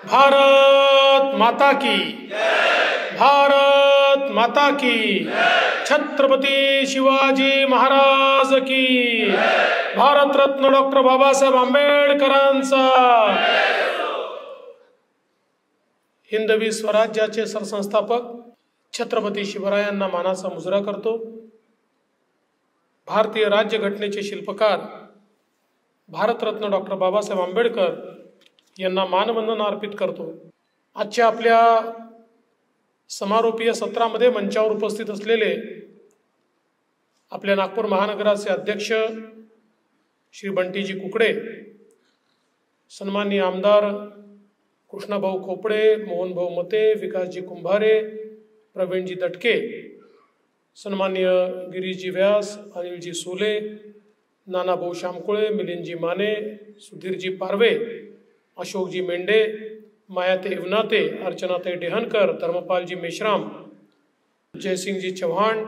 भारत माता की, भारत माता की, छत्रपती शिवाजी महाराज की, भारत रत्न डॉक्टर बाबासाहेब आंबेडकरांचा, हिंदवी स्वराज्याचे सरसंस्थापक छत्रपती शिवरायांना मानाचा मुजरा करतो। भारतीय राज्यघटनेचे शिल्पकार भारतरत्न डॉक्टर बाबासाहेब आंबेडकर यांना मानवंदना अर्पित करतो। आजच्या आपल्या समारोपीय सत्रामध्ये मंचावर उपस्थित असलेले आपल्या नागपूर महानगराचे अध्यक्ष श्री बंटीजी कुकडे, सन्माननीय आमदार कृष्णाभाऊ खोपडे, मोहनभाऊ मते, विकासजी कुंभारे, प्रवीणजी दटके, सन्माननीय गिरीशजी व्यास, अनिलजी सोले, नानाभाऊ शामकुळे, मिलिंदजी माने, सुधीरजी पारवे, अशोकजी मेंढे, मायाते इवनाते, अर्चनाताई डेहनकर, धर्मपालजी मेश्राम, जयसिंगजी चव्हाण,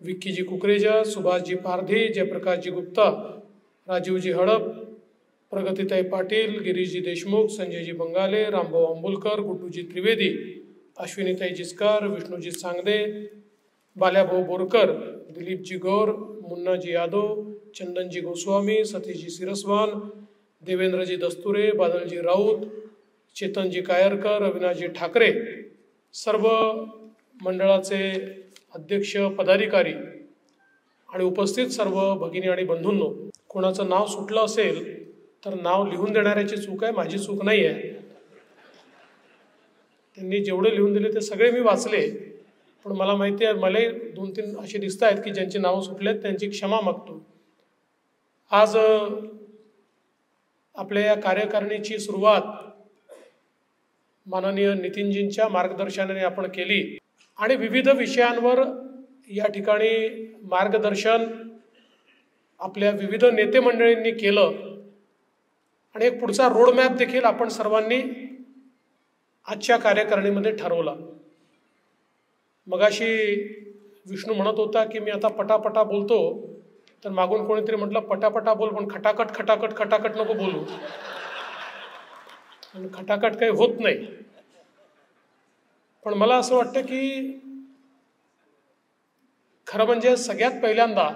विक्कीजी कुकरेजा, सुभाषजी पारधी, जयप्रकाशजी गुप्ता, राजीवजी हडप, प्रगतीताई पाटील, गिरीशजी देशमुख, संजयजी बंगाले, रामभाऊ आंबुलकर, गुड्डूजी त्रिवेदी, अश्विनीताई जिचकार, विष्णूजी सांगदे, बाल्याभाऊ बोरकर, दिलीपजी गौर, मुन्नाजी यादव, चंदनजी गोस्वामी, सतीशजी सिरसवान, देवेंद्रजी दस्तुरे, बादलजी राऊत, चेतनजी कायरकर, अविनाशजी ठाकरे, सर्व मंडळाचे अध्यक्ष, पदाधिकारी आणि उपस्थित सर्व भगिनी आणि बंधूंनो, कोणाचं नाव सुटलं असेल तर नाव लिहून देणाऱ्याची चूक आहे, माझी चूक नाही आहे। त्यांनी जेवढे लिहून दिले ते सगळे मी वाचले, पण मला माहिती आहे मलाही 2-3 असे दिसत आहेत की ज्यांची नावं सुटलेत, त्यांची क्षमा मागतो। आज आपल्या या कार्यकारिणीची सुरुवात माननीय नितीनजींच्या मार्गदर्शनाने आपण केली आणि विविध विषयांवर या ठिकाणी मार्गदर्शन आपल्या विविध नेते मंडळींनी केलं आणि एक पुढचा रोडमॅप देखील आपण सर्वांनी आजच्या कार्यकारिणीमध्ये ठरवला। मगाशी विष्णू म्हणत होता की मी आता पटापटा बोलतो, तर मागून कोणीतरी म्हटलं पटापटा बोल पण खटाखट खटाखट खटाखट नको बोलू, आणि खटाखट काही होत नाही। पण मला असं वाटतं की खरं म्हणजे सगळ्यात पहिल्यांदा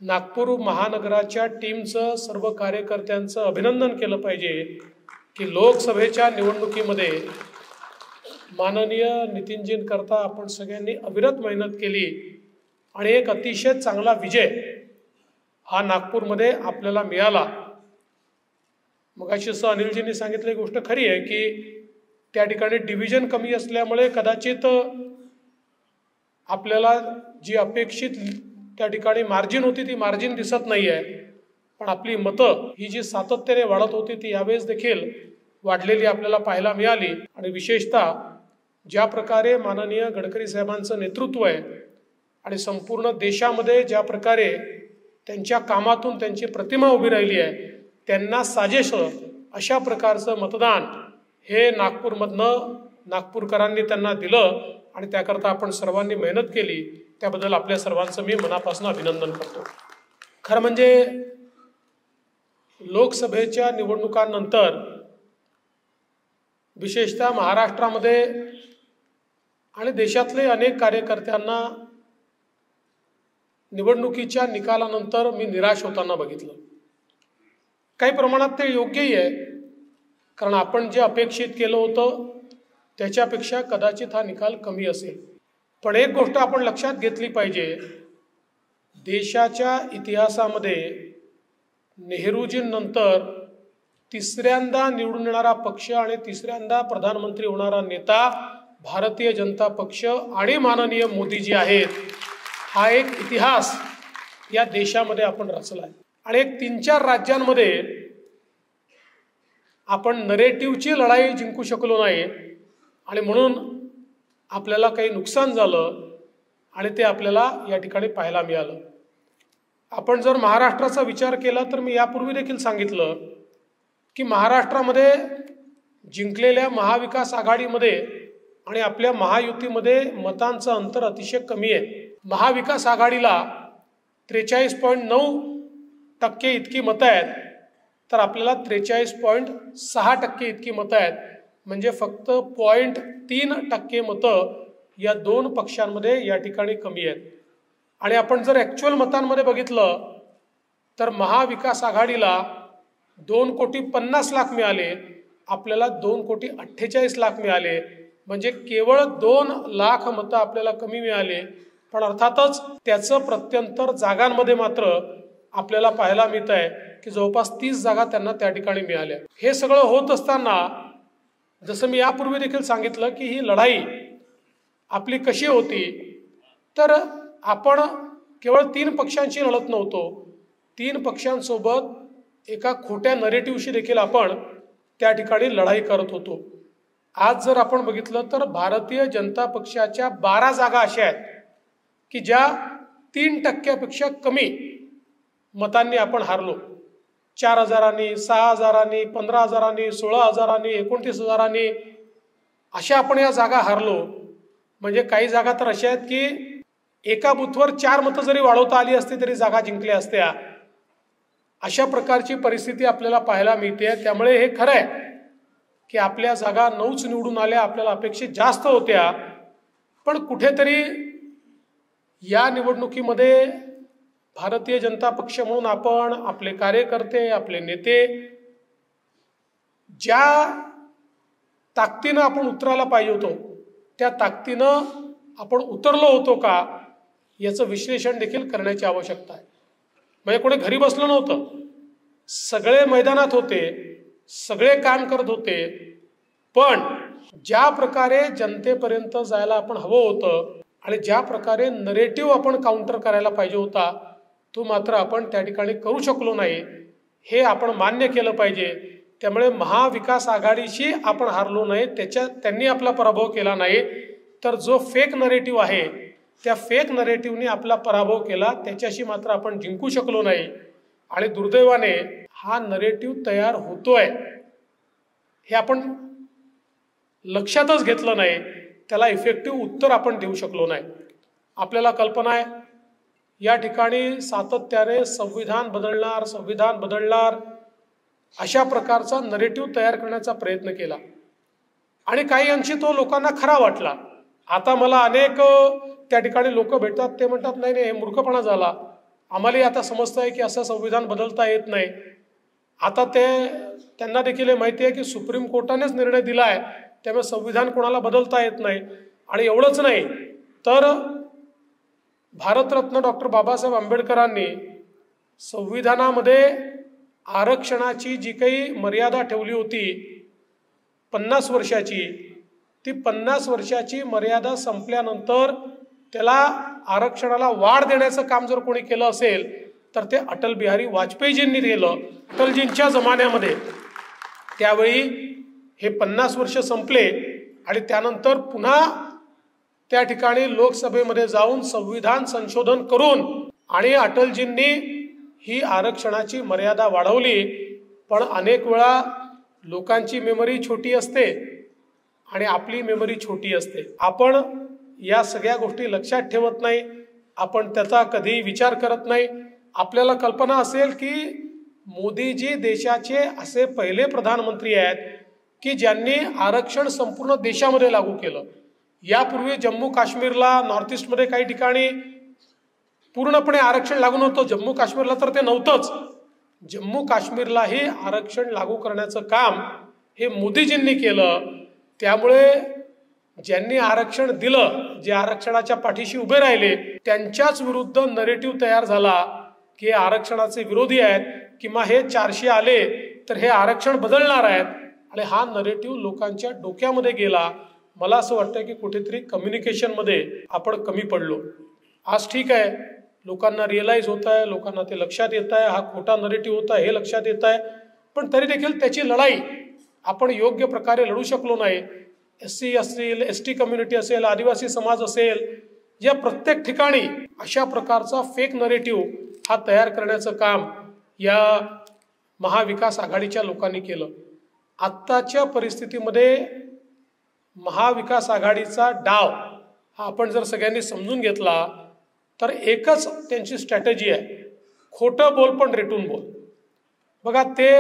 नागपूर महानगराच्या टीमचं, सर्व कार्यकर्त्यांचं अभिनंदन केलं पाहिजे की लोकसभेच्या निवडणुकीमध्ये माननीय नितीनजींकरता आपण सगळ्यांनी अविरत मेहनत केली आणि एक अतिशय चांगला विजय हा नागपूरमध्ये आपल्याला मिळाला। मग अशी असं अनिलजींनी सांगितली गोष्ट खरी आहे की त्या ठिकाणी डिव्हिजन कमी असल्यामुळे कदाचित आपल्याला जी अपेक्षित त्या ठिकाणी मार्जिन होती ती मार्जिन दिसत नाही आहे, पण आपली मतं ही जी सातत्याने वाढत होती ती यावेळेस देखील वाढलेली आपल्याला पाहायला मिळाली। आणि विशेषतः ज्या प्रकारे माननीय गडकरी साहेबांचं नेतृत्व आहे आणि संपूर्ण देशामध्ये ज्या प्रकारे त्यांच्या कामातून त्यांची प्रतिमा उभी राहिली आहे, त्यांना साजेसं अशा प्रकारचं मतदान हे नागपूरमधनं नागपूरकरांनी त्यांना दिलं आणि त्याकरता आपण सर्वांनी मेहनत केली, त्याबद्दल आपल्या सर्वांचं मी मनापासून अभिनंदन करतो। खरं म्हणजे लोकसभेच्या निवडणुकांनंतर विशेषतः महाराष्ट्रामध्ये आणि देशातले अनेक कार्यकर्त्यांना निवडणुकीच्या निकालानंतर मी निराश होताना बघितलं। काही प्रमाणात ते योग्यही आहे, कारण आपण जे अपेक्षित केलं होतं त्याच्यापेक्षा कदाचित हा निकाल कमी असेल। पण एक गोष्ट आपण लक्षात घेतली पाहिजे, देशाच्या इतिहासामध्ये नेहरूजींनंतर तिसऱ्यांदा निवडून येणारा पक्ष आणि तिसऱ्यांदा प्रधानमंत्री होणारा नेता भारतीय जनता पक्ष आणि माननीय मोदीजी आहेत। हा एक इतिहास या देशामध्ये आपण रचला आहे आणि एक 3-4 राज्यांमध्ये आपण नरेटिव्हची लढाई जिंकू शकलो नाही आणि म्हणून आपल्याला काही नुकसान झालं आणि ते आपल्याला या ठिकाणी पाहायला मिळालं। आपण जर महाराष्ट्राचा विचार केला तर मी यापूर्वी देखील सांगितलं की महाराष्ट्रामध्ये जिंकलेल्या महाविकास आघाडीमध्ये आणि आपल्या महायुतीमध्ये मतांचं अंतर अतिशय कमी आहे। महाविकास आघाडीला 43.9% इतकी मतं आहेत तर आपल्याला 43.6% इतकी मतं आहेत. म्हणजे फक्त 0.3% मतं या दोन पक्षांमध्ये या ठिकाणी कमी आहेत. आणि आपण जर ॲक्च्युअल मतांमध्ये बघितलं तर महाविकास आघाडीला 2,50,00,000 मिळाले, आपल्याला 2,48,00,000 मिळाले. म्हणजे केवळ 2,00,000 मतं आपल्याला कमी मिळाले. पण अर्थातच त्याचं प्रत्यंतर जागांमध्ये मात्र आपल्याला पाहायला मिळत आहे की जवळपास 30 जागा त्यांना त्या ठिकाणी मिळाल्या. हे सगळं होत असताना जसं मी यापूर्वी देखील सांगितलं की ही लढाई आपली कशी होती, तर आपण केवळ 3 पक्षांशी लढत नव्हतो. 3 पक्षांसोबत एका खोट्या नरेटिव्हशी देखील आपण त्या ठिकाणी लढाई करत होतो. आज जर आपण बघितलं तर भारतीय जनता पक्षाच्या 12 जागा अशा आहेत की ज्या 3% कमी मतांनी आपण हारलो. 4,000, 6,000, 15,000, 16,000, 29,000 अशा आपण या जागा हारलो. म्हणजे काही जागा तर अशा आहेत की एका बूथवर 4 मतं जरी वाढवता आली असती तरी जागा जिंकल्या असत्या. अशा प्रकारची परिस्थिती आपल्याला पाहायला मिळते. त्यामुळे हे खरं आहे की आपल्या जागा 9च निवडून आल्या, आपल्याला अपेक्षित जास्त होत्या. पण कुठेतरी या निवडणुकीमध्ये भारतीय जनता पक्ष म्हणून आपण, आपले कार्यकर्ते, आपले नेते ज्या ताकदीनं आपण उतरायला पाहिजे होतो त्या ताकदीनं आपण उतरलो होतो का याचं विश्लेषण देखील करण्याची आवश्यकता आहे. म्हणजे कोणी घरी बसलं नव्हतं, सगळे मैदानात होते, सगळे काम करत होते. पण ज्या प्रकारे जनतेपर्यंत जायला आपण हवं होतं आणि ज्या प्रकारे नरेटिव्ह आपण काउंटर करायला पाहिजे होता तो मात्र आपण त्या ठिकाणी करू शकलो नाही, हे आपण मान्य केलं पाहिजे. त्यामुळे महाविकास आघाडीशी आपण हारलो नाही, त्यांनी आपला पराभव केला नाही, तर जो फेक नरेटिव्ह आहे त्या फेक नरेटिव्हने आपला पराभव केला, त्याच्याशी मात्र आपण जिंकू शकलो नाही. आणि दुर्दैवाने हा नरेटिव्ह तयार होतोय हे आपण लक्षातच घेतलं नाही, त्याला इफेक्टिव्ह उत्तर आपण देऊ शकलो नाही. आपल्याला कल्पना आहे या ठिकाणी सातत्याने संविधान बदलणार अशा प्रकारचा नरेटिव्ह तयार करण्याचा प्रयत्न केला आणि काही अंशी तो लोकांना खरा वाटला. आता मला अनेक त्या ठिकाणी लोक भेटतात, ते म्हणतात नाही हे मूर्खपणा झाला, आम्हालाही आता समजतं आहे की असं संविधान बदलता येत नाही. आता त्यांना देखील माहिती आहे की सुप्रीम कोर्टानेच निर्णय दिला आहे, त्यामुळे संविधान कोणाला बदलता येत नाही. आणि एवढंच नाही तर भारतरत्न डॉक्टर बाबासाहेब आंबेडकरांनी संविधानामध्ये आरक्षणाची जी काही मर्यादा ठेवली होती 50 वर्षाची, ती 50 वर्षाची मर्यादा संपल्यानंतर त्याला आरक्षणाला वाढ देण्याचं काम जर कोणी केलं असेल तर ते अटल बिहारी वाजपेयीजींनी केलं. अटलजींच्या जमान्यामध्ये त्यावेळी हे 50 वर्ष संपले आणि त्यानंतर पुन्हा त्या ठिकाणी लोकसभेमध्ये जाऊन संविधान संशोधन करून आणि अटलजींनी ही आरक्षणाची मर्यादा वाढवली. पण अनेक वेळा लोकांची मेमरी छोटी असते आणि आपली मेमरी छोटी असते. आपण या सगळ्या गोष्टी लक्षात ठेवत नाही, आपण त्याचा कधी विचार करत नाही. आपल्याला कल्पना असेल की मोदीजी देशाचे असे पहिले प्रधानमंत्री आहेत की ज्यांनी आरक्षण संपूर्ण देशामध्ये लागू केलं. यापूर्वी जम्मू काश्मीरला, नॉर्थ ईस्टमध्ये काही ठिकाणी पूर्णपणे आरक्षण लागू नव्हतं. जम्मू काश्मीरला तर ते नव्हतंच. जम्मू काश्मीरलाही आरक्षण लागू करण्याचं काम हे मोदीजींनी केलं. त्यामुळे ज्यांनी आरक्षण दिलं, जे आरक्षणाच्या पाठीशी उभे राहिले, त्यांच्याच विरुद्ध नरेटिव्ह तयार झाला की आरक्षणाचे विरोधी आहेत किंवा हे 400 आले तर हे आरक्षण बदलणार आहेत. आणि हा नरेटिव्ह लोकांच्या डोक्यामध्ये गेला. मला असं वाटतं की कुठेतरी कम्युनिकेशनमध्ये आपण कमी पडलो. आज ठीक आहे, लोकांना रिअलाइज होत आहे, लोकांना ते लक्षात येत आहे, हा खोटा नरेटिव्ह होता हे लक्षात येत आहे. पण तरी देखील त्याची लढाई आपण योग्य प्रकारे लढू शकलो नाही. SC असेल, ST कम्युनिटी असेल, आदिवासी समाज असेल, या प्रत्येक ठिकाणी अशा प्रकारचा फेक नरेटिव्ह हा तयार करण्याचं काम या महाविकास आघाडीच्या लोकांनी केलं. आत्ताच्या परिस्थितीमध्ये महाविकास आघाडीचा डाव हा आपण जर सगळ्यांनी समजून घेतला तर एकच त्यांची स्ट्रॅटेजी आहे, खोटं बोल पण रेटून बोल. बघा, ते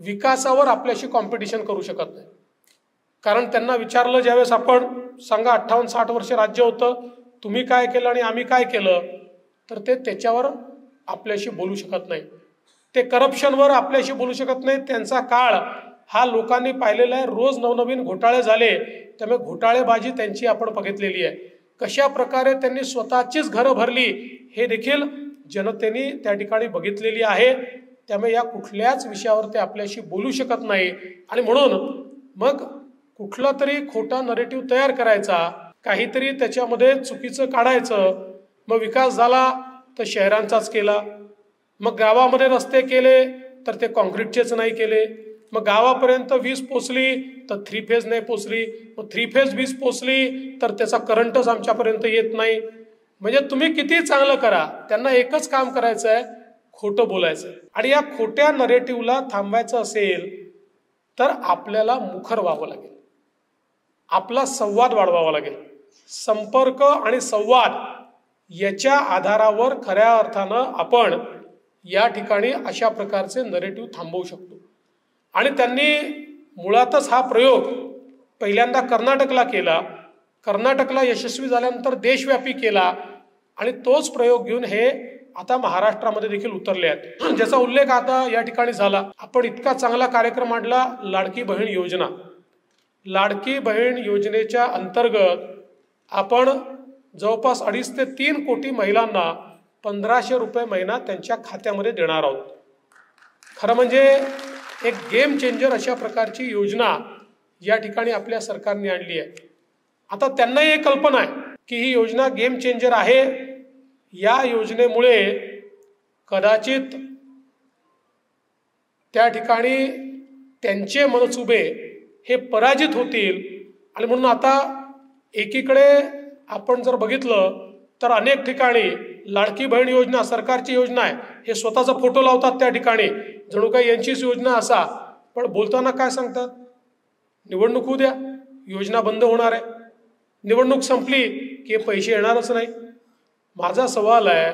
विकासावर आपल्याशी कॉम्पिटिशन करू शकत नाही. कारण त्यांना विचारलं ज्यावेळेस आपण, सांगा 58-60 वर्ष राज्य होतं, तुम्ही काय केलं आणि आम्ही काय केलं, तर ते त्याच्यावर आपल्याशी बोलू शकत नाही. ते करप्शनवर आपल्याशी बोलू शकत नाही. त्यांचा काळ हा लोकांनी पाहिलेला आहे. रोज नवनवीन घोटाळे झाले, त्यामुळे घोटाळेबाजी त्यांची आपण बघितलेली आहे. कशा प्रकारे त्यांनी स्वतःचीच घरं भरली हे देखील जनतेने त्या ठिकाणी बघितलेली आहे. त्यामुळे या कुठल्याच विषयावर ते आपल्याशी बोलू शकत नाही. आणि म्हणून मग कुठला तरी खोटा नरेटिव्ह तयार करायचा, काहीतरी त्याच्यामध्ये चुकीचं काढायचं. मग विकास झाला तर शहरांचाच केला, मग गावामध्ये रस्ते केले तर ते कॉन्क्रीटचेच नाही केले, मग गावापर्यंत वीज पोचली तर 3 फेज नाही पोचली, मग 3 फेज वीज पोचली तर त्याचा करंटच आमच्यापर्यंत येत नाही. म्हणजे तुम्ही किती चांगलं करा, त्यांना एकच काम करायचं आहे, खोटं बोलायचं. आणि या खोट्या नरेटिव्हला थांबवायचं असेल तर आपल्याला मुखर व्हावं लागेल, आपला संवाद वाढवावा लागेल. संपर्क आणि संवाद याच्या आधारावर खऱ्या अर्थानं आपण या ठिकाणी अशा प्रकारचे नरेटिव्ह थांबवू शकतो. आणि त्यांनी मुळातच हा प्रयोग पहिल्यांदा कर्नाटकला केला, कर्नाटकला यशस्वी झाल्यानंतर देशव्यापी केला, आणि तोच प्रयोग घेऊन हे आता महाराष्ट्रामध्ये देखील उतरले आहेत, ज्याचा उल्लेख आता या ठिकाणी झाला. आपण इतका चांगला कार्यक्रम आणला, लाडकी बहीण योजना. लाडकी बहीण योजनेच्या अंतर्गत आपण जवळपास 2.5 ते 3 कोटी महिलांना 1500 रुपये महिना त्यांच्या खात्यामध्ये देणार आहोत. खरं म्हणजे एक गेम चेंजर अशा प्रकारची योजना या ठिकाणी आपल्या सरकारने आणली आहे. आता त्यांनाही एक कल्पना आहे की ही योजना गेम चेंजर आहे. या योजनेमुळे कदाचित त्या ठिकाणी त्यांचे मनसुबे हे पराजित होतील. आणि म्हणून आता एकीकडे आपण जर बघितलं तर अनेक ठिकाणी लाडकी बहीण योजना सरकारची योजना आहे, हे स्वतःचा फोटो लावतात त्या ठिकाणी, जणू काही यांचीच योजना असा. पण बोलताना काय सांगतात, निवडणूक होऊ द्या, योजना बंद होणार आहे, निवडणूक संपली की पैसे येणारच नाही. माझा सवाल आहे,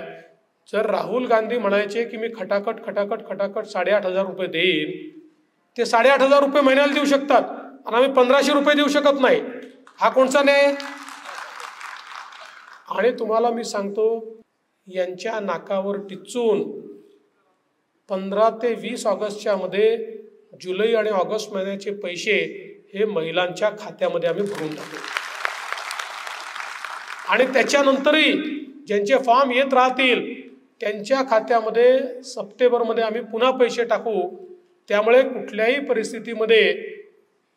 जर राहुल गांधी म्हणायचे की मी खटाखट 8,500 रुपये देईन, ते 8,500 रुपये महिन्याला देऊ शकतात आणि आम्ही 1500 रुपये देऊ शकत नाही, हा कोणचा न्याय? आणि तुम्हाला मी सांगतो, यांच्या नाकावर टिचून 15 ते 20 ऑगस्टच्या मध्ये जुलै आणि ऑगस्ट महिन्याचे पैसे हे महिलांच्या खात्यामध्ये आम्ही भरून टाकू. आणि त्याच्यानंतरही ज्यांचे फॉर्म येत राहतील त्यांच्या खात्यामध्ये सप्टेंबरमध्ये आम्ही पुन्हा पैसे टाकू. त्यामुळे कुठल्याही परिस्थितीमध्ये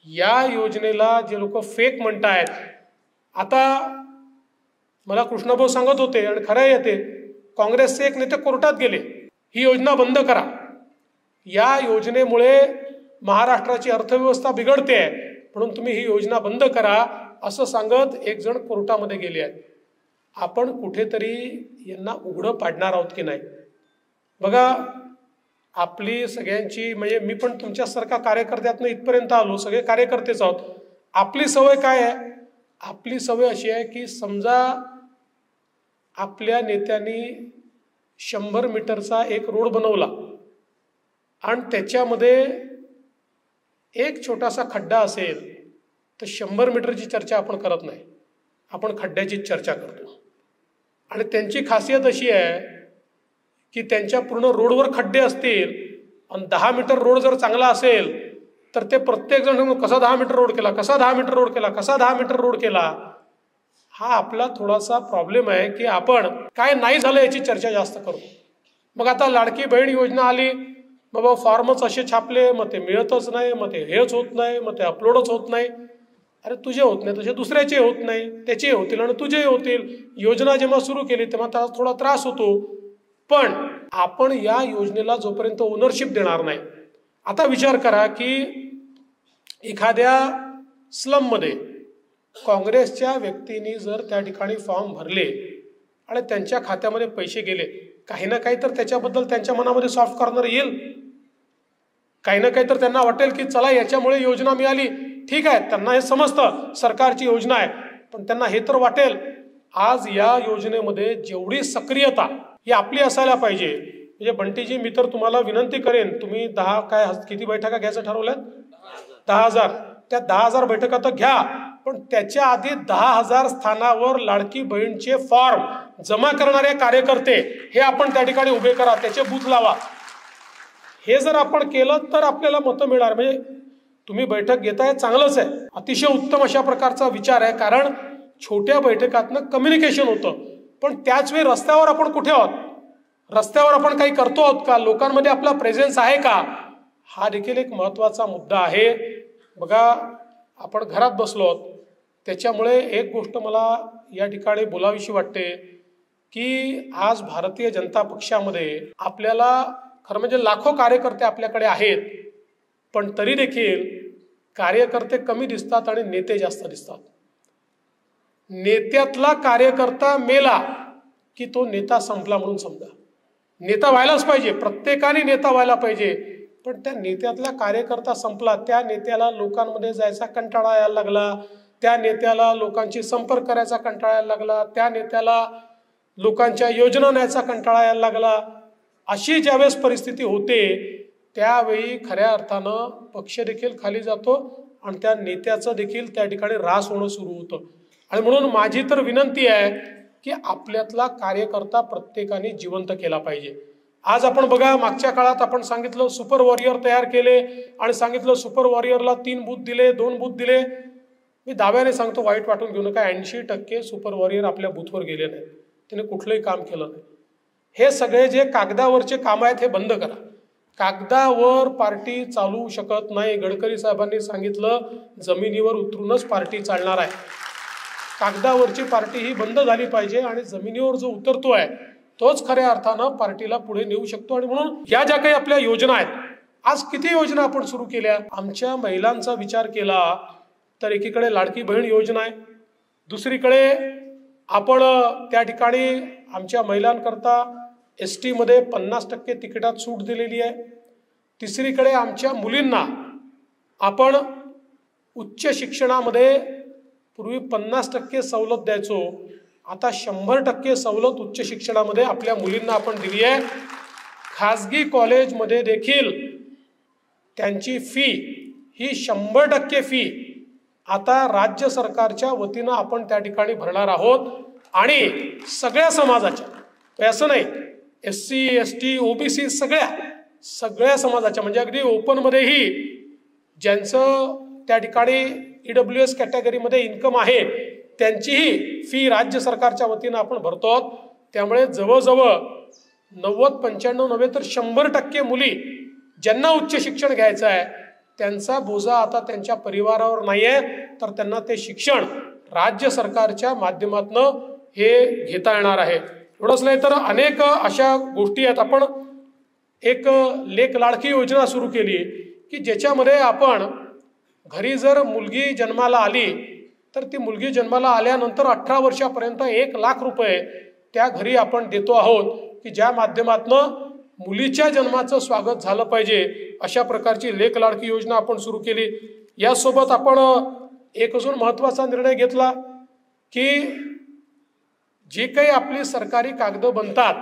या योजनेला जे लोक फेक म्हणतायत, आता मला कृष्णभाऊ सांगत होते आणि खरं येते, काँग्रेसचे एक नेते कोर्टात गेले, ही योजना बंद करा, या योजनेमुळे महाराष्ट्राची अर्थव्यवस्था बिघडते म्हणून तुम्ही ही योजना बंद करा असं सांगत एक जण कोर्टामध्ये गेले आहेत. आपण कुठेतरी यांना उघडं पाडणार आहोत की नाही? बघा, आपली सगळ्यांची, म्हणजे मी पण तुमच्यासारखा कार्यकर्त्यातनं इथपर्यंत आलो, सगळे कार्यकर्तेच आहोत. आपली सवय काय आहे? आपली सवय अशी आहे की समजा आपल्या नेत्यांनी 100 मीटरचा एक रोड बनवला आणि त्याच्यामध्ये एक छोटासा खड्डा असेल तर 100 मीटरची चर्चा आपण करत नाही, आपण खड्ड्याचीच चर्चा करतो. आणि त्यांची खासियत अशी आहे की त्यांच्या पूर्ण रोडवर खड्डे असतील आणि 10 मीटर रोड जर चांगला असेल तर ते प्रत्येक जण कसा 10 मीटर रोड केला, कसा 10 मीटर रोड केला, कसा 10 मीटर रोड केला. हा आपला थोडासा प्रॉब्लेम आहे की आपण काय नाही झालं याची चर्चा जास्त करू. मग आता लाडकी बहीण योजना आली, मग बाबा फॉर्मच असे छापले, मग ते मिळतच नाही, मग ते हेच होत नाही, मग ते अपलोडच होत नाही. अरे तुझे होत नाही तसे दुसऱ्याचे होत नाही, त्याचे होतील आणि तुझे होतील. योजना जेव्हा सुरू केली तेव्हा त्याला थोडा त्रास होतो, पण आपण या योजनेला जोपर्यंत ओनरशिप देणार नाही. आता विचार करा की एखाद्या स्लममध्ये काँग्रेसच्या व्यक्तींनी जर त्या ठिकाणी फॉर्म भरले आणि त्यांच्या खात्यामध्ये पैसे गेले, काही ना काही तर त्याच्याबद्दल त्यांच्या मनामध्ये सॉफ्ट कॉर्नर येईल, काही ना काही तर त्यांना वाटेल की चला याच्यामुळे योजना मिळाली. ठीक आहे, त्यांना हे समजतं सरकारची योजना आहे, पण त्यांना हे तर वाटेल आज या योजनेमध्ये जेवढी सक्रियता ही आपली असायला पाहिजे म्हणजे बंटीजी, मी तर तुम्हाला विनंती करेन, तुम्ही किती बैठका घ्यायचं ठरवल्यात? 10,000. त्या 10,000 बैठका तर घ्या, पण त्याच्या आधी 10,000 स्थानावर लाडकी बहीणचे फॉर्म जमा करणारे कार्यकर्ते हे आपण त्या ठिकाणी उभे करा, त्याचे बूथ लावा. हे जर आपण केलं तर आपल्याला मतं मिळणार. म्हणजे तुम्ही बैठक घेताय, चांगलंच आहे, अतिशय उत्तम अशा प्रकारचा विचार आहे, कारण छोट्या बैठकातनं कम्युनिकेशन होतं. पण त्याच वेळी रस्त्यावर आपण कुठे आहोत, रस्त्यावर आपण काही करतो आहोत का, लोकांमध्ये आपला प्रेझेन्स आहे का, हा देखील एक महत्त्वाचा मुद्दा आहे. बघा, आपण घरात बसलो आहोत, त्याच्यामुळे एक गोष्ट मला या ठिकाणी बोलावीशी वाटते की आज भारतीय जनता पक्षामध्ये आपल्याला खरं म्हणजे लाखो कार्यकर्ते आपल्याकडे आहेत, पण तरी देखील कार्यकर्ते कमी दिसतात आणि नेते जास्त दिसतात. नेत्यातला कार्यकर्ता मेला की तो नेता संपला म्हणून समजा. नेता व्हायलाच पाहिजे, प्रत्येकाने नेता व्हायला पाहिजे, पण त्या नेत्यातला कार्यकर्ता संपला, त्या नेत्याला लोकांमध्ये जायचा कंटाळा यायला लागला, त्या नेत्याला लोकांशी संपर्क करायचा कंटाळा यायला लागला, त्या नेत्याला लोकांच्या योजना न्यायचा कंटाळा यायला लागला. अशी ज्यावेळेस परिस्थिती होते त्यावेळी खऱ्या अर्थानं पक्ष देखील खाली जातो आणि त्या नेत्याचं देखील त्या ठिकाणी ऱ्हास होणं सुरू होतं. आणि म्हणून माझी तर विनंती आहे की आपल्यातला कार्यकर्ता प्रत्येकाने जिवंत केला पाहिजे. आज आपण बघा, मागच्या काळात आपण सांगितलं सुपर वॉरियर तयार केले आणि सांगितलं सुपर वॉरियरला 3 बूथ दिले, 2 बूथ दिले. मी दाव्याने सांगतो, वाईट वाटून घेऊ नका, 80% सुपर वॉरियर आपल्या बूथवर गेले नाहीत, त्याने कुठलंही काम केलं नाही. हे सगळे जे कागदावरचे काम आहेत हे बंद करा. कागदावर पार्टी चालू शकत नाही. गडकरी साहेबांनी सांगितलं जमिनीवर उतरूनच पार्टी चालणार आहे. कागदावरची पार्टी ही बंद झाली पाहिजे आणि जमिनीवर जो उतरतोय तोच खऱ्या अर्थानं पार्टीला पुढे नेऊ शकतो. आणि म्हणून या ज्या काही आपल्या योजना आहेत, आज किती योजना आपण सुरू केल्या. आमच्या महिलांचा विचार केला तर एकीकडे लाडकी बहीण योजना आहे, दुसरीकडे आपण त्या ठिकाणी आमच्या महिलांकरता ST मध्ये 50% तिकिटात सूट दिलेली आहे. तिसरीकडे आमच्या मुलींना आपण उच्च शिक्षणामध्ये पूर्वी 50% सवलत द्यायचो, आता 100% सवलत उच्च शिक्षणामध्ये आपल्या मुलींना आपण दिली आहे. खाजगी कॉलेजमध्ये देखील त्यांची फी ही 100% फी आता राज्य सरकारच्या वतीनं आपण त्या ठिकाणी भरणार आहोत. आणि सगळ्या समाजाच्या, असं नाही SC ST OBC सगळ्या समाजाच्या, म्हणजे अगदी ओपनमध्येही ज्यांचं त्या ठिकाणी EWS कॅटेगरीमध्ये इन्कम आहे त्यांचीही फी राज्य सरकारच्या वतीनं आपण भरतो आहोत. त्यामुळे जवळजवळ 90-95 नव्हे तर 100% मुली ज्यांना उच्च शिक्षण घ्यायचं आहे त्यांचा बोजा आता त्यांच्या परिवारावर नाही आहे, तर त्यांना ते शिक्षण राज्य सरकारच्या माध्यमातून हे घेता येणार आहे. एवढंच नाही तर अनेक अशा गोष्टी आहेत. आपण एक लेक लाडकी योजना सुरू केली की ज्याच्यामध्ये आपण घरी जर मुलगी जन्माला आली तर ती मुलगी जन्माला आल्यानंतर 18 वर्षापर्यंत 1 लाख रुपये त्या घरी आपण देतो आहोत, की ज्या माध्यमातून मुलीच्या जन्माचं स्वागत झालं पाहिजे. अशा प्रकारची लेक लाडकी योजना आपण सुरू केली. यासोबत आपण एक अजून महत्त्वाचा निर्णय घेतला की जी काही आपली सरकारी कागदं बनतात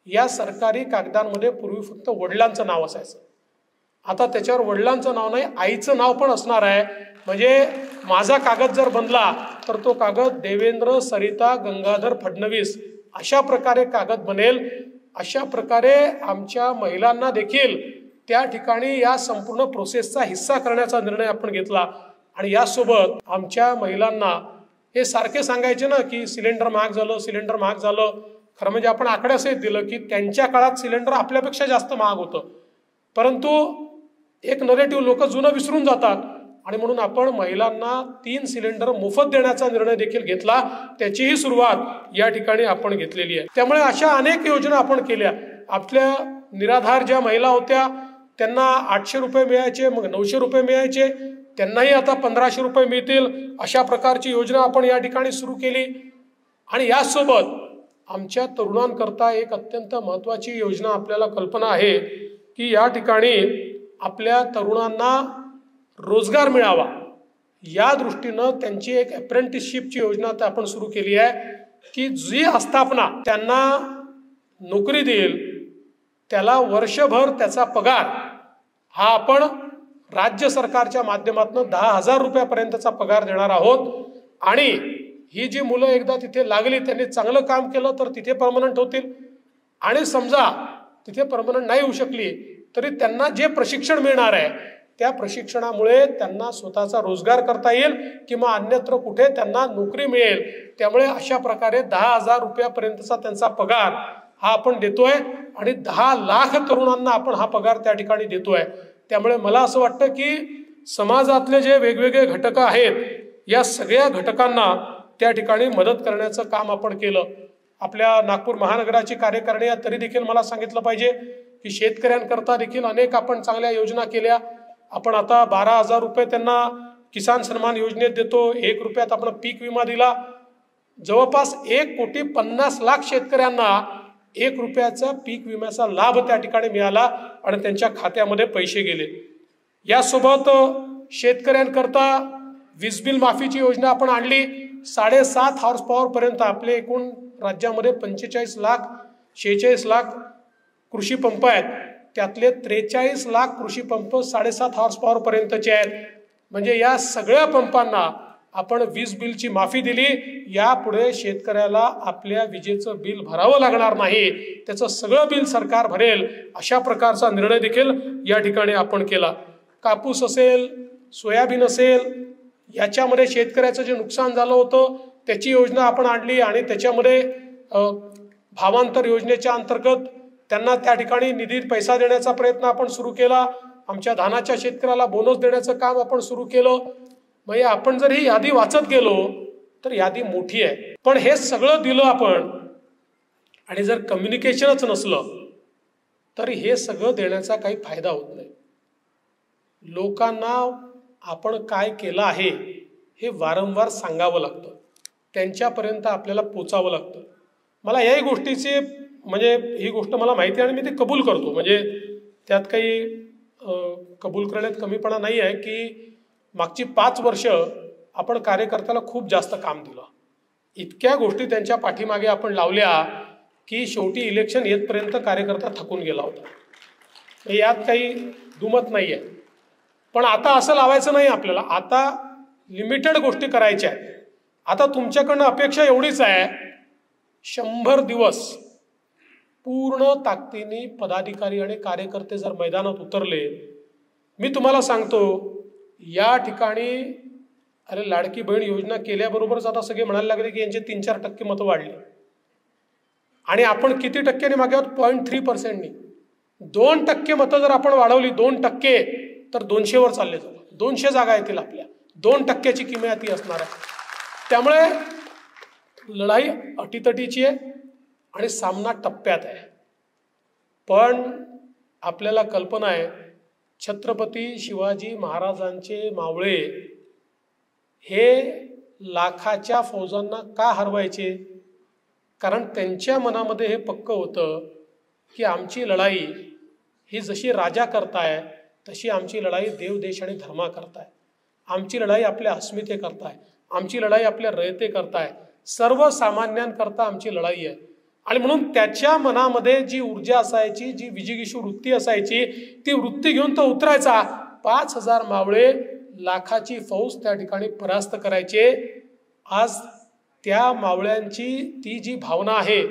या सरकारी कागदांमध्ये पूर्वी फक्त वडिलांचं नाव असायचं, आता त्याच्यावर वडिलांचं नाव नाही, आईचं नाव पण असणार आहे. म्हणजे माझा कागद जर बनला तर तो कागद देवेंद्र सरिता गंगाधर फडणवीस अशा प्रकारे कागद बनेल. अशा प्रकारे आमच्या महिलांना देखील त्या ठिकाणी या संपूर्ण प्रोसेसचा हिस्सा करण्याचा निर्णय आपण घेतला. आणि यासोबत आमच्या महिलांना हे सारखे सांगायचे ना की सिलेंडर महाग झालं, सिलेंडर महाग झालं. खरं म्हणजे आपण आकडे सहित दिलं की त्यांच्या काळात सिलेंडर आपल्यापेक्षा जास्त महाग होतं, परंतु एक नरेटिव्ह लोक जुनं विसरून जातात आणि म्हणून आपण महिलांना 3 सिलेंडर मोफत देण्याचा निर्णय देखील घेतला. त्याचीही सुरुवात या ठिकाणी आपण घेतलेली आहे. त्यामुळे अशा अनेक योजना आपण केल्या. आपल्या निराधार ज्या महिला होत्या त्यांना 800 रुपये मिळायचे, मग 900 रुपये मिळायचे, त्यांनाही आता 1500 रुपये मिळतील. अशा प्रकारची योजना आपण या ठिकाणी सुरू केली. आणि यासोबत आमच्या तरुणांकरता एक अत्यंत महत्त्वाची योजना आपल्याला कल्पना आहे की या ठिकाणी आपल्या तरुणांना रोजगार मिळावा या दृष्टीनं त्यांची एक अप्रेंटिसशिपची योजना आपण सुरू केली आहे की जी आस्थापना त्यांना नोकरी देईल त्याला वर्षभर त्याचा पगार हा आपण राज्य सरकारच्या माध्यमातून 10,000 रुपयापर्यंतचा पगार देणार आहोत. आणि ही जी मुलं एकदा तिथे लागली, त्यांनी चांगलं काम केलं तर तिथे परमनंट होतील. आणि समजा तिथे परमनंट नाही होऊ शकली तरी त्यांना जे प्रशिक्षण मिळणार आहे त्या प्रशिक्षणामुळे त्यांना स्वतःचा रोजगार करता येईल किंवा अन्यत्र कुठे त्यांना नोकरी मिळेल. त्यामुळे अशा प्रकारे 10,000 रुपयापर्यंतचा त्यांचा पगार हा आपण देतोय आणि 10 लाख तरुणांना आपण हा पगार त्या ठिकाणी देतोय. त्यामुळे मला असं वाटतं की समाजातले जे वेगवेगळे घटक आहेत या सगळ्या घटकांना त्या ठिकाणी मदत करण्याचं काम आपण केलं. आपल्या नागपूर महानगराची कार्यकारिणी तरी देखील मला सांगितलं पाहिजे की शेतकऱ्यांकरता देखील अनेक आपण चांगल्या योजना केल्या. आपण आता 12,000 रुपये त्यांना किसान सन्मान योजनेत देतो. 1 रुपयात आपण पीक विमा दिला. जवळपास 1,50,00,000 शेतकऱ्यांना 1 रुपयाचा पीक विम्याचा लाभ त्या ठिकाणी मिळाला आणि त्यांच्या खात्यामध्ये पैसे गेले. यासोबत शेतकऱ्यांकरता वीज बिल माफीची योजना आपण आणली. 7.5 हॉर्स पॉवर पर्यंत आपले एकूण राज्यामध्ये 45 लाख 46 लाख कृषी पंप आहेत. त्यातले 43 लाख कृषी पंप 7.5 हॉर्स पॉवर पर्यंतचे आहेत. म्हणजे या सगळ्या पंपांना आपण वीज बिलची माफी दिली. यापुढे शेतकऱ्याला आपल्या विजेचं बिल भरावं लागणार नाही, त्याचं सगळं बिल सरकार भरेल अशा प्रकारचा निर्णय देखील या ठिकाणी आपण केला. कापूस असेल, सोयाबीन असेल, याच्यामध्ये शेतकऱ्याचं जे नुकसान झालं होतं त्याची योजना आपण आणली आणि त्याच्यामध्ये भावांतर योजनेच्या अंतर्गत त्यांना त्या ठिकाणी निधी पैसा देण्याचा प्रयत्न आपण सुरू केला. आमच्या धानाच्या शेतकऱ्याला बोनस देण्याचं काम आपण सुरू केलं. म्हणजे आपण जर ही यादी वाचत गेलो तर यादी मोठी आहे. पण हे सगळं दिलं आपण आणि जर कम्युनिकेशनच नसलं तर हे सगळं देण्याचा काही फायदा होत नाही. लोकांना आपण काय केलं आहे हे वारंवार सांगावं लागतं, त्यांच्यापर्यंत आपल्याला पोचावं लागतं. मला याही गोष्टीची म्हणजे ही गोष्ट मला माहिती आहे आणि मी ती कबूल करतो. म्हणजे त्यात काही कबूल करण्यात कमीपणा नाही आहे की मागची 5 वर्ष आपण कार्यकर्त्याला खूप जास्त काम दिलं. इतक्या गोष्टी त्यांच्या पाठीमागे आपण लावल्या की शेवटी इलेक्शन येतपर्यंत कार्यकर्ता थकून गेला होता. यात काही दुमत नाही आहे. पण आता असं लावायचं नाही आपल्याला. आता लिमिटेड गोष्टी करायच्या आहेत. आता तुमच्याकडनं अपेक्षा एवढीच आहे, 100 दिवस पूर्ण ताकदीने पदाधिकारी आणि कार्यकर्ते जर मैदानात उतरले, मी तुम्हाला सांगतो या ठिकाणी अरे लाडकी बहीण योजना केल्याबरोबरच आता सगळे म्हणायला लागले की यांचे 3-4% मतं वाढली. आणि आपण किती टक्क्यांनी मागे आहोत? 0.3%. 2% मतं जर आपण वाढवली 2% तर 200 वर चालले जाऊ. 200 जागा येतील आपल्या. 2%ची किमयाती असणार आहे. त्यामुळे लढाई अटीतटीची आहे आणि सामना टप्प्यात आहे. पण आपल्याला कल्पना आहे छत्रपती शिवाजी महाराजांचे मावळे हे लाखाच्या फौजांना का हरवायचे? कारण त्यांच्या मनामध्ये हे पक्क होतं की आमची लढाई ही जशी राजा करताय तशी आमची लढाई देव देश आणि धर्मा करताय. आमची लढाई आपल्या अस्मिते करताय. आमची लढाई आपल्या रयते करताय. सर्वसामान्यांकरता आमची लढाई आहे. आणि म्हणून त्याच्या मनामध्ये जी ऊर्जा असायची, जी विजिगीषू वृत्ती असायची, ती वृत्ती घेऊन तो उतरायचा. 5,000 मावळे लाखाची फौज त्या ठिकाणी परास्त करायचे. आज त्या मावळ्यांची ती जी भावना आहे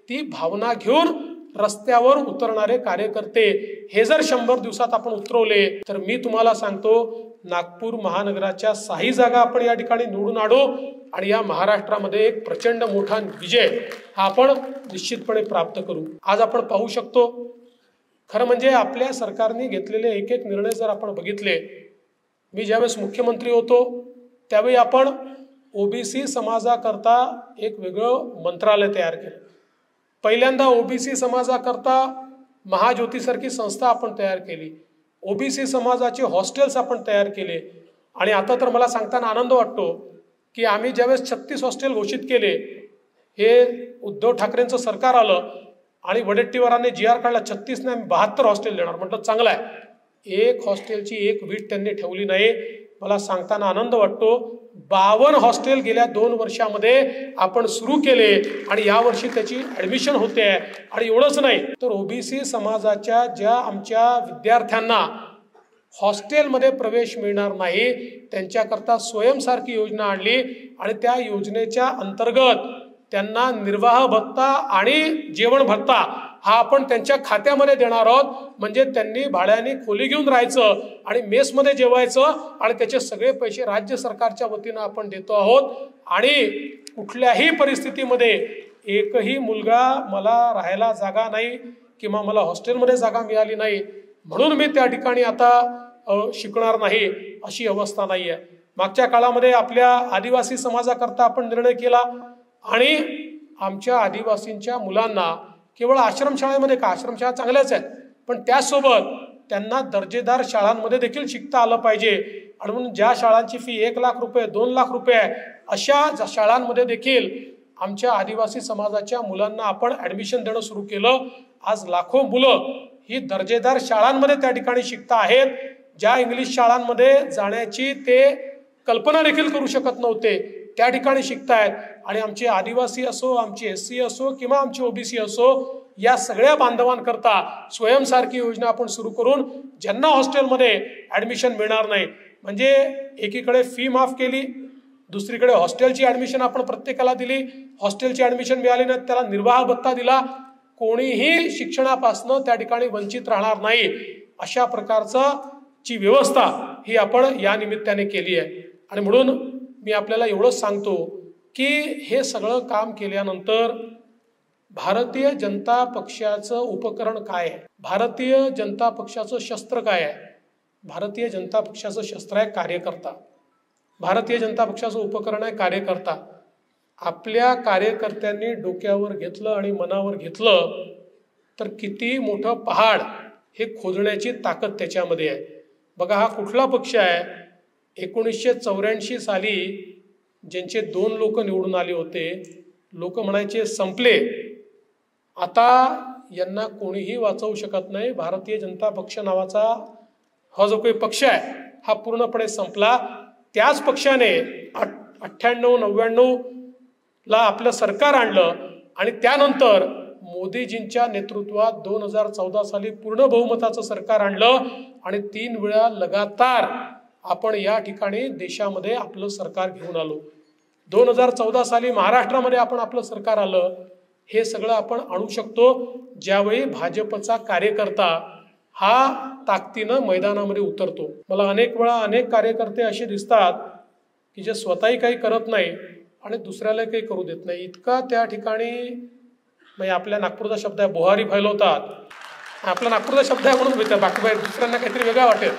ती भावना घेऊन रस्त्यावर उतरणारे कार्यकर्ते हे जर 100 दिवसात आपण उतरवले तर मी तुम्हाला सांगतो नागपूर महानगराच्या 6 जागा आपण या ठिकाणी निवडून आणू आणि या महाराष्ट्रामध्ये एक प्रचंड मोठा विजय हा आपण निश्चितपणे प्राप्त करू. आज आपण पाहू शकतो खरं म्हणजे आपल्या सरकारने घेतलेले एक एक निर्णय जर आपण बघितले, मी ज्यावेळेस मुख्यमंत्री होतो त्यावेळी आपण ओबीसी समाजाकरता एक वेगळं मंत्रालय तयार केलं. पहिल्यांदा ओबीसी समाजाकरता महाज्योतीसारखी संस्था आपण तयार केली. ओबीसी समाजाचे हॉस्टेल्स आपण तयार केले. आणि आता तर मला सांगताना आनंद वाटतो की आम्ही ज्यावेळेस 36 हॉस्टेल घोषित केले, हे उद्धव ठाकरेंचं सरकार आलं आणि वडेट्टीवारांनी GR काढला, 36 ने आम्ही 72 हॉस्टेल देणार. म्हटलं चांगलं आहे. एक हॉस्टेलची एक वीट त्यांनी ठेवली नाही. मला सांगताना आनंद वाटतो, 52 हॉस्टेल गेल्या 2 वर्षामध्ये आपण सुरू केले आणि यावर्षी त्याची ॲडमिशन होते आहे. आणि एवढंच नाही तर ओबीसी समाजाच्या ज्या आमच्या विद्यार्थ्यांना हॉस्टेलमध्ये प्रवेश मिळणार नाही त्यांच्याकरता स्वयंसारखी योजना आणली आणि त्या योजनेच्या अंतर्गत त्यांना निर्वाह भत्ता आणि जेवण भत्ता हा आपण त्यांच्या खात्यामध्ये देणार आहोत. म्हणजे त्यांनी भाड्याने खोली घेऊन राहायचं आणि मेसमध्ये जेवायचं आणि त्याचे सगळे पैसे राज्य सरकारच्या वतीनं आपण देतो आहोत. आणि कुठल्याही परिस्थितीमध्ये एकही मुलगा मला राहायला जागा नाही किंवा मला हॉस्टेलमध्ये जागा मिळाली नाही म्हणून मी त्या ठिकाणी आता शिकणार नाही अशी अवस्था नाही आहे. मागच्या काळामध्ये आपल्या आदिवासी समाजाकरता आपण निर्णय केला आणि आमच्या आदिवासींच्या मुलांना केवळ आश्रमशाळेमध्ये का, आश्रमशाळा चांगल्याच आहेत पण त्यासोबत त्यांना दर्जेदार शाळांमध्ये देखील शिकता आलं पाहिजे. आणि म्हणून ज्या शाळांची फी 1 लाख रुपये 2 लाख रुपये आहे अशा शाळांमध्ये देखील आमच्या आदिवासी समाजाच्या मुलांना आपण ॲडमिशन देणं सुरू केलं. आज लाखो मुलं ही दर्जेदार शाळांमध्ये त्या ठिकाणी शिकता आहेत, ज्या इंग्लिश शाळांमध्ये जाण्याची ते कल्पना देखील करू शकत नव्हते त्या ठिकाणी शिकतायत. आणि आमचे आदिवासी असो, आमची SC असो किंवा आमची OBC असो, या सगळ्या बांधवांकरता स्वयंसारखी योजना आपण सुरू करून ज्यांना हॉस्टेलमध्ये ॲडमिशन मिळणार नाही म्हणजे एकीकडे फी माफ केली, दुसरीकडे हॉस्टेलची ॲडमिशन आपण प्रत्येकाला दिली. हॉस्टेलची ॲडमिशन मिळाली नाही त्याला निर्वाह भत्ता दिला. कोणीही शिक्षणापासून त्या ठिकाणी वंचित राहणार नाही अशा प्रकारची व्यवस्था ही आपण या निमित्ताने केली आहे. आणि म्हणून मी आपल्याला एवढंच सांगतो की हे सगळं काम केल्यानंतर भारतीय जनता पक्षाचं उपकरण काय आहे, भारतीय जनता पक्षाचं शस्त्र काय आहे. भारतीय जनता पक्षाचं शस्त्र आहे कार्यकर्ता. भारतीय जनता पक्षाचं उपकरण आहे कार्यकर्ता. आपल्या कार्यकर्त्यांनी डोक्यावर घेतलं आणि मनावर घेतलं तर किती मोठं पहाड हे खोदण्याची ताकद त्याच्यामध्ये आहे. बघा हा कुठला पक्ष आहे, 1984 साली ज्यांचे 2 लोक निवडून आले होते, लोक म्हणायचे संपले, आता यांना कोणीही वाचवू शकत नाही. भारतीय जनता पक्ष नावाचा हा जो काही पक्ष आहे हा पूर्णपणे संपला. त्याच पक्षाने 98-99 ला आपलं सरकार आणलं आणि त्यानंतर मोदीजींच्या नेतृत्वात 2014 साली पूर्ण बहुमताचं सरकार आणलं आणि 3 वेळा लगातार आपण या ठिकाणी देशामध्ये आपलं सरकार घेऊन आलो. 2014 साली महाराष्ट्रामध्ये आपण आपलं सरकार आलं. हे सगळं आपण आणू शकतो ज्यावेळी भाजपचा कार्यकर्ता हा ताकदीनं मैदानामध्ये उतरतो. मला अनेक वेळा अनेक कार्यकर्ते असे दिसतात की जे स्वतःही काही करत नाही आणि दुसऱ्याला काही करू देत नाही. इतका त्या ठिकाणी म्हणजे आपल्या नागपूरचा शब्द आहे बोहारी फैलवतात. आपला नागपूरचा शब्द आहे म्हणून भेटतात, बाकी बाहेर दुसऱ्यांना काहीतरी वेगळा वाटेल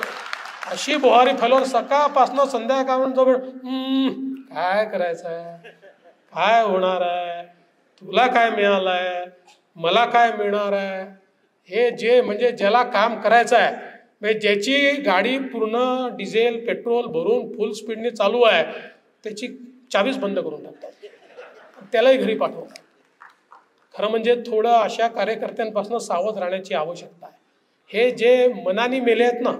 अशी बोहारी फैलवून सकाळपासनं संध्याकाळून जवळ काय करायचं आहे, काय होणार आहे, तुला काय मिळालं आहे, मला काय मिळणार आहे, हे जे म्हणजे ज्याला काम करायचं आहे म्हणजे ज्याची गाडी पूर्ण डिझेल पेट्रोल भरून फुल स्पीडने चालू आहे त्याची चावीच बंद करून टाकतात, त्यालाही घरी पाठवतात. खरं म्हणजे थोडं अशा कार्यकर्त्यांपासून सावध राहण्याची आवश्यकता आहे. हे जे मनाने मेले आहेत ना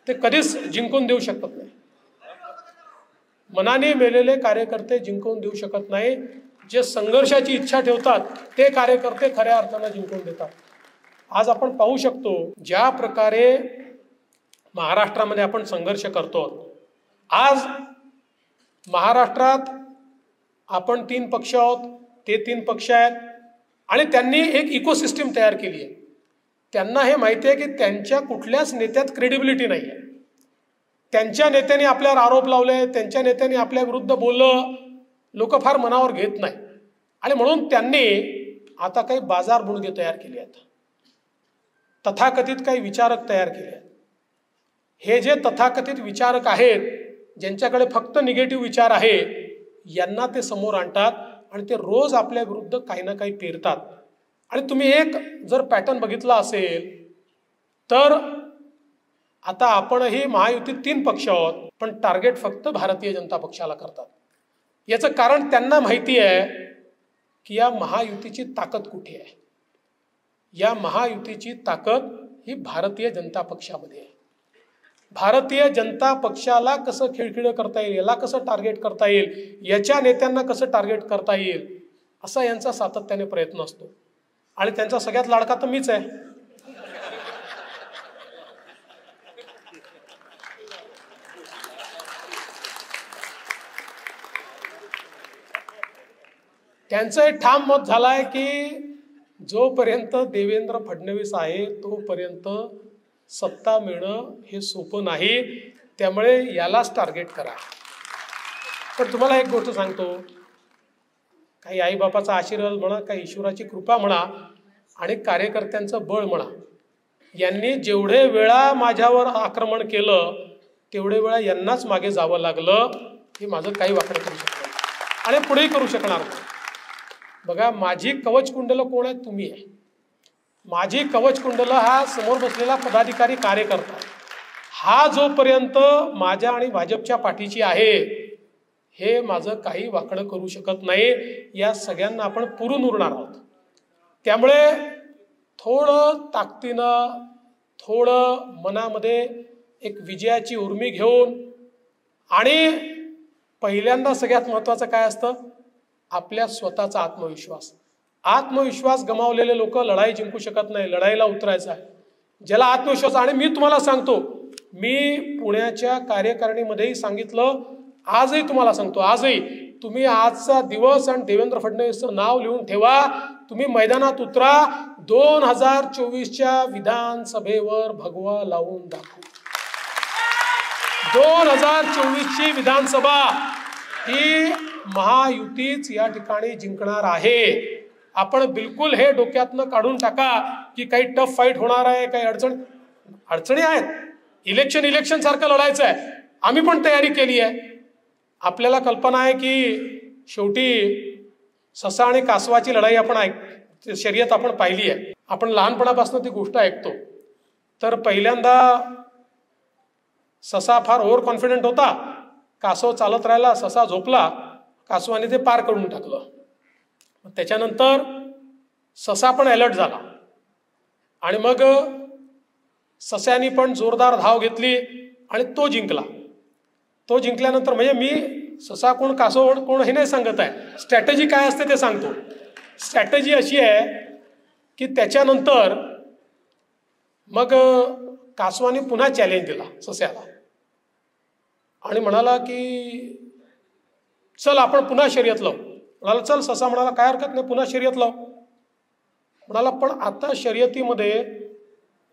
ते कधीच जिंकून देऊ शकत नाही. मनाने मेलेले कार्यकर्ते जिंकून देऊ शकत नाही. जे संघर्षाची इच्छा ठेवतात ते कार्यकर्ते खऱ्या अर्थानं जिंकून देतात. आज आपण पाहू शकतो ज्या प्रकारे महाराष्ट्रामध्ये आपण संघर्ष करतो. आज महाराष्ट्रात आपण 3 पक्ष आहोत, ते 3 पक्ष आहेत आणि त्यांनी एक इकोसिस्टीम तयार केली आहे. त्यांना हे माहिती आहे की त्यांच्या कुठल्याच नेत्यात क्रेडिबिलिटी नाही आहे. त्यांच्या नेत्याने आपल्यावर आरोप लावले, त्यांच्या नेत्याने आपल्या विरुद्ध बोललं, लोक फार मनावर घेत नाही आणि म्हणून त्यांनी आता काही बाजार बुणगे तयार केले आहेत, तथाकथित काही विचारक तयार केले आहेत. हे जे तथाकथित विचारक आहेत ज्यांच्याकडे फक्त निगेटिव्ह विचार आहे यांना ते समोर आणतात आणि ते रोज आपल्या विरुद्ध काही ना काही पेरतात. आणि तुम्ही एक जर पॅटर्न बघितला असेल तर आता आपणही महायुतीत 3 पक्ष आहोत पण टार्गेट फक्त भारतीय जनता पक्षाला करतात. याचं कारण त्यांना माहिती आहे की या महायुतीची ताकद कुठे आहे. या महायुतीची ताकद ही भारतीय जनता पक्षामध्ये आहे. भारतीय जनता पक्षाला कसं खिळखिळं करता येईल, याला कसं टार्गेट करता येईल, याच्या नेत्यांना कसं टार्गेट करता येईल, असा यांचा सातत्याने प्रयत्न असतो. आणि त्यांचा सगळ्यात लाडका तर मीच आहे. त्यांचं एक ठाम मत झालंय की जोपर्यंत देवेंद्र फडणवीस आहे तोपर्यंत सत्ता मिळणं हे सोपं नाही, त्यामुळे यालाच टार्गेट करा. पण तुम्हाला एक गोष्ट सांगतो, काही आईबापाचा आशीर्वाद म्हणा, काही ईश्वराची कृपा म्हणा आणि कार्यकर्त्यांचं बळ म्हणा, यांनी जेवढे वेळा माझ्यावर आक्रमण केलं तेवढे वेळा यांनाच मागे जावं लागलं. हे माझं काही वाकडं करू शकत नाही आणि पुढेही करू शकणार नाही. बघा, माझी कवच कुंडलं कोण आहे? तुम्ही आहे. माझी कवच कुंडलं हा समोर बसलेला पदाधिकारी कार्यकर्ता, हा जोपर्यंत माझ्या आणि भाजपच्या पाठीची आहे, हे माझं काही वाकडं करू शकत नाही. या सगळ्यांना आपण पुरून उरणार आहोत. त्यामुळे थोडं ताकदीनं, थोडं मनामध्ये एक विजयाची उर्मी घेऊन, आणि पहिल्यांदा सगळ्यात महत्त्वाचं काय असतं? आपल्या स्वतःचा आत्मविश्वास. आत्मविश्वास गमावलेले लोक लढाई जिंकू शकत नाही. लढाईला उतरायचं आहे. ज्याला आत्मविश्वास, आणि मी तुम्हाला सांगतो, मी पुण्याच्या कार्यकारिणीमध्येही सांगितलं, आजही तुम्हाला सांगतो, आजही तुम्ही आजचा दिवस आणि देवेंद्र फडणवीसचं नाव लिहून ठेवा. तुम्ही मैदानात उतरा. 2024च्या विधानसभेवर भगवा लावून दाखवू. 2024ची विधानसभा ही महायुतीच या ठिकाणी जिंकणार आहे. आपण बिलकुल हे डोक्यातनं काढून टाका की काही टफ फाईट होणार आहे, काही अडचणी आहेत. इलेक्शन सारखं लढायचं आहे. आम्ही पण तयारी केली आहे. आपल्याला कल्पना आहे की शेवटी ससा आणि कासवाची लढाई आपण शर्यत आपण पाहिली आहे. आपण लहानपणापासून ती गोष्ट ऐकतो. तर पहिल्यांदा ससा फार ओव्हर कॉन्फिडंट होता, कासव चालत राहिला, ससा झोपला, कासवाने ते पार करून टाकलं. त्याच्यानंतर ससा पण अलर्ट झाला आणि मग सस्यानी पण जोरदार धाव घेतली आणि तो जिंकला. तो जिंकल्यानंतर, म्हणजे मी ससा कोण कासव कोण हे नाही सांगत आहे, स्ट्रॅटेजी काय असते ते सांगतो. स्ट्रॅटेजी अशी आहे की त्याच्यानंतर मग कासवाने पुन्हा चॅलेंज दिला सस्याला आणि म्हणाला की चल आपण पुन्हा शर्यत लावू. म्हणाला चल. ससा म्हणाला काय हरकत नाही, पुन्हा शर्यत लावू. म्हणाला पण आता शर्यतीमध्ये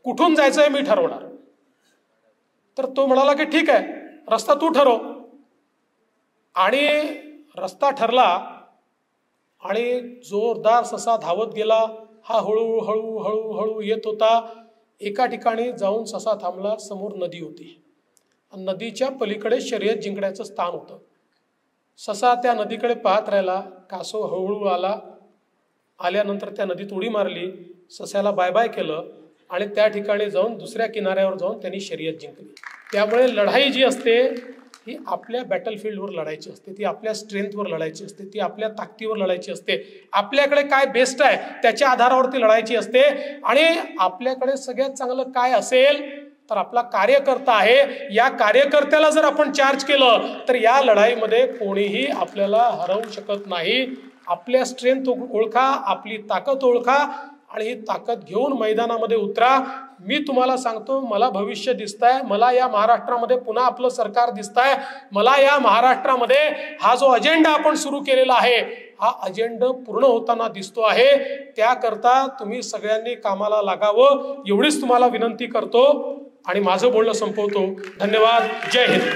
कुठून जायचं आहे मी ठरवणार. तर तो म्हणाला की ठीक आहे, रस्ता तू ठरव. आणि रस्ता ठरला आणि जोरदार ससा धावत गेला. हा हळूहळू हळूहळू येत होता. एका ठिकाणी जाऊन ससा थांबला. समोर नदी होती. नदीच्या पलीकडे शर्यत जिंकण्याचं स्थान होतं. ससा त्या नदीकडे पाहत राहिला. कासव हळूहळू आला. आल्यानंतर त्या नदीत उडी मारली, सस्याला बाय बाय केलं आणि त्या ठिकाणी जाऊन दुसऱ्या किनाऱ्यावर जाऊन त्यांनी शर्यत जिंकली. त्यामुळे लढाई जी असते ही आपल्या बॅटलफील्डवर लढायची असते, ती आपल्या स्ट्रेंथवर लढायची असते, ती आपल्या ताकदीवर लढायची असते. आपल्याकडे काय बेस्ट आहे त्याच्या आधारावरती लढायची असते. आणि आपल्याकडे सगळ्यात चांगलं काय असेल तर आपला कार्यकर्ता आहे. या कार्यकर्त्याला जर आपण चार्ज केलं तर या लढाईमध्ये कोणीही आपल्याला हरवू शकत नाही. आपल्या स्ट्रेंथ ओळखा, आपली ताकद ओळखा आणि ही ताकद घेऊन मैदानामध्ये उतरा. मी तुम्हाला सांगतो, मला भविष्य दिसतंय. मला या महाराष्ट्रामध्ये पुन्हा आपलं सरकार दिसतंय. मला या महाराष्ट्रामध्ये हा जो अजेंडा आपण सुरू केलेला आहे हा अजेंडा पूर्ण होताना दिसतो आहे. त्याकरता तुम्ही सगळ्यांनी कामाला लागावं एवढीच तुम्हाला विनंती करतो आणि माझं बोलणं संपवतो. धन्यवाद. जय हिंद.